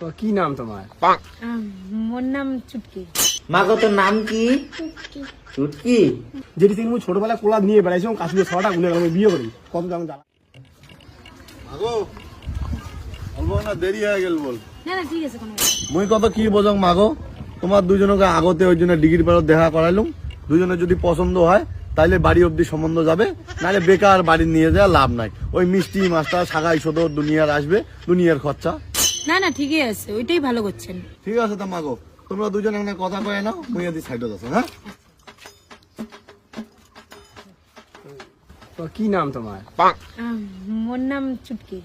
তো কি নাম তোমার? মোর নাম চুটকি। মাগো তোর নাম কি? চুটকি। যেটি তুমি ছোটবেলায় কোলা নিয়ে বেড়াইছো কাশ্মীর 6টা গুনে গেল বিয়ে করি কত দাম জ্বালা। মাগো অল্প না দেরি হয়ে গেল বল। না না ঠিক আছে, কোনো মুই কত কি বোঝং মাগো, তোমার দুজনকে আগতে ওই জন্য ডিগ্রি পেরত দেখা করাইলুম। দুজনে যদি পছন্দ হয় তাইলে বাড়ি অব্দি সম্বন্ধ যাবে, নাহলে বেকার বাড়ি নিয়ে যাওয়া লাভ নাই। ওই মিষ্টি মাছটা সাগাই সদর দুনিয়ার আসবে, দুনিয়ার খরচা। না না ঠিকই আছে, ওইটাই ভালো করছেন। ঠিক আছে তা মাগো, তোমরা দুজনে এখানে কথা কয়ে নাও, মুই এদি সাইডে যাচ্ছি। হ্যাঁ তো কি নাম তোমার? মোর নাম চুটকি।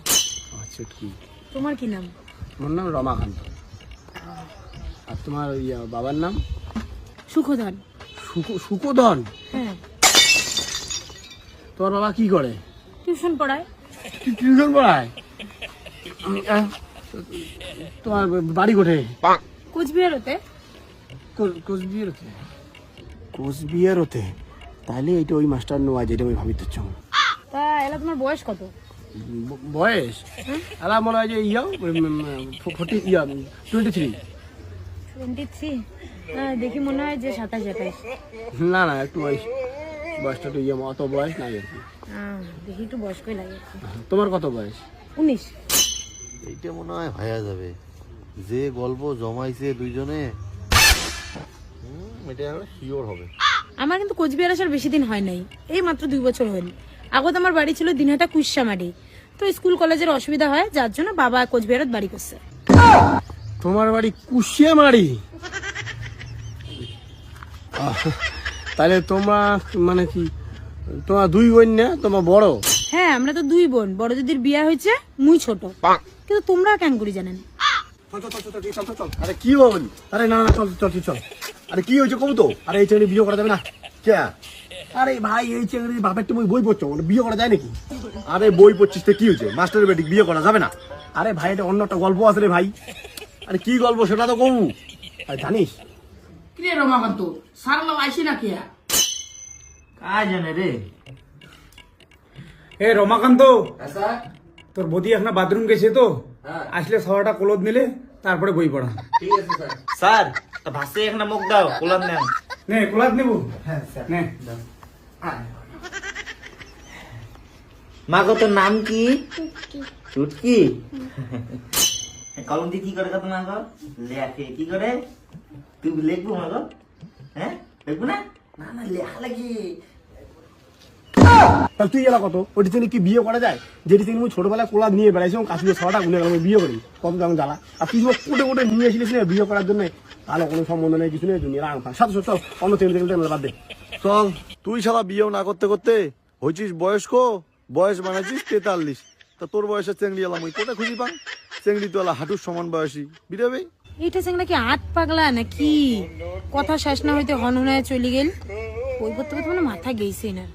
আচ্ছা কি তোমার কি নাম? মোর নাম রমাকান্ত। আর তোমার বাবার নাম? সুখধন। সুকোধন। হ্যাঁ। তোমার বাবা কি করে? টিউশন পড়ায়। টিউশন পড়ায়? তোমার বাড়ি কোথায়? কোচবিহার হতে। কোচবিহার হতে? কোচবিহার হতে? তাহলে এইটা ওই মাস্টার নোয়া যেটা আমি ভাবি দিচ্ছ। তা এলা তোমার বয়স কত? বয়স আলা মনে হয় যে 23। 23? দেখি মনে হয় যে 27-28। না না একটু বয়সটা একটু অত বয়স নাই আর কি। দেখি একটু বয়স্কই লাগে। তোমার কত বয়স? 19। এইটা মনে হয় হয়ে যাবে, যে গল্প জমাইছে দুইজনে এটা শিওর হবে। আমার কিন্তু কোচবিহার আসার বেশি দিন হয় নাই, এই মাত্র 2 বছর হল। আগত আমার বাড়ি ছিল দিনহাটা কুইসামারি, তো স্কুল কলেজের অসুবিধা হয় যার জন্য বাবা কোচবিহারত বাড়ি করছে। তোমার বাড়ি কুশিয়ামারি? তাহলে তোমার মানে কি তোমার 2 বোন না? তোমার বড়? হ্যাঁ আমরা তো 2 বোন, বড় দিদির বিয়ে হয়েছে, মুই ছোট। কিন্তু তোমরা কেন করি জানেন? আরে কি বল? আরে না না চল চল চল। আরে কি হয়েছে কবু তো? আরে এই ছেলে বিয়ে করা যাবে না। কে? আরে ভাই এই ছেলে বাপের তুমি বই পড়ছো, বিয়ে করা যায় নাকি? আরে বই পড়ছিস তো কি হয়েছে, মাস্টারের বেটি বিয়ে করা যাবে না? আরে ভাই এটা অন্য একটা গল্প আছে রে ভাই। আরে কি গল্প সেটা তো কবু। আরে জানিস কিরে রমাকান্ত সারলাম আইসি না কে? কাজ জানে রে। এ রমাকান্ত, তোর বদি এখন বাথরুম গেছে তো, আসলে 6টা কলদ নিলে তারপরে বই পড়া। ঠিক আছে স্যার। স্যার ভাসে একটা মুখ দাও, কোলাম নেন। নে কলাদ নেবো। হ্যাঁ স্যার নে। মাগো তোর নাম কি? চুটকি। কলম দিয়ে কি করে কত মাগো? লেখে কি করে? তুই লিখবো মাগো? হ্যাঁ লিখবো না? না না লেখা লাগি। তাহলে তুই এলা কত? ওটি ছেলে কি বিয়ে করা যায়? যেটি তুমি ছোটবেলায় কোলা নিয়ে বেড়াইছো কাশ্মীর 6টা গুনে গেল বিয়ে করি কত দাম জ্বালা। আর তুই কোটে কোটে নিয়ে আসিলিস না বিয়ে করার জন্য? তাহলে কোনো সম্বন্ধ নেই, কিছু নেই, দুনিয়া আং সাথে চল অন্য ছেলে বাদ দে। চল, তুই শালা বিয়েও না করতে করতে হয়েছিস বয়স্ক, বয়স বানাইছিস 43। তা তোর বয়সের চেংড়ি এলাম ওই কোটা খুঁজি পান? চেংড়ি তো এলা হাঁটুর সমান বয়সী বিরাবে। এইটা সঙ্গে নাকি 8 পাগলা নাকি? কথা শেষ না হইতে হন হনায় চলে গেল। বই পড়তে পড়তে মানে মাথা গেছে না।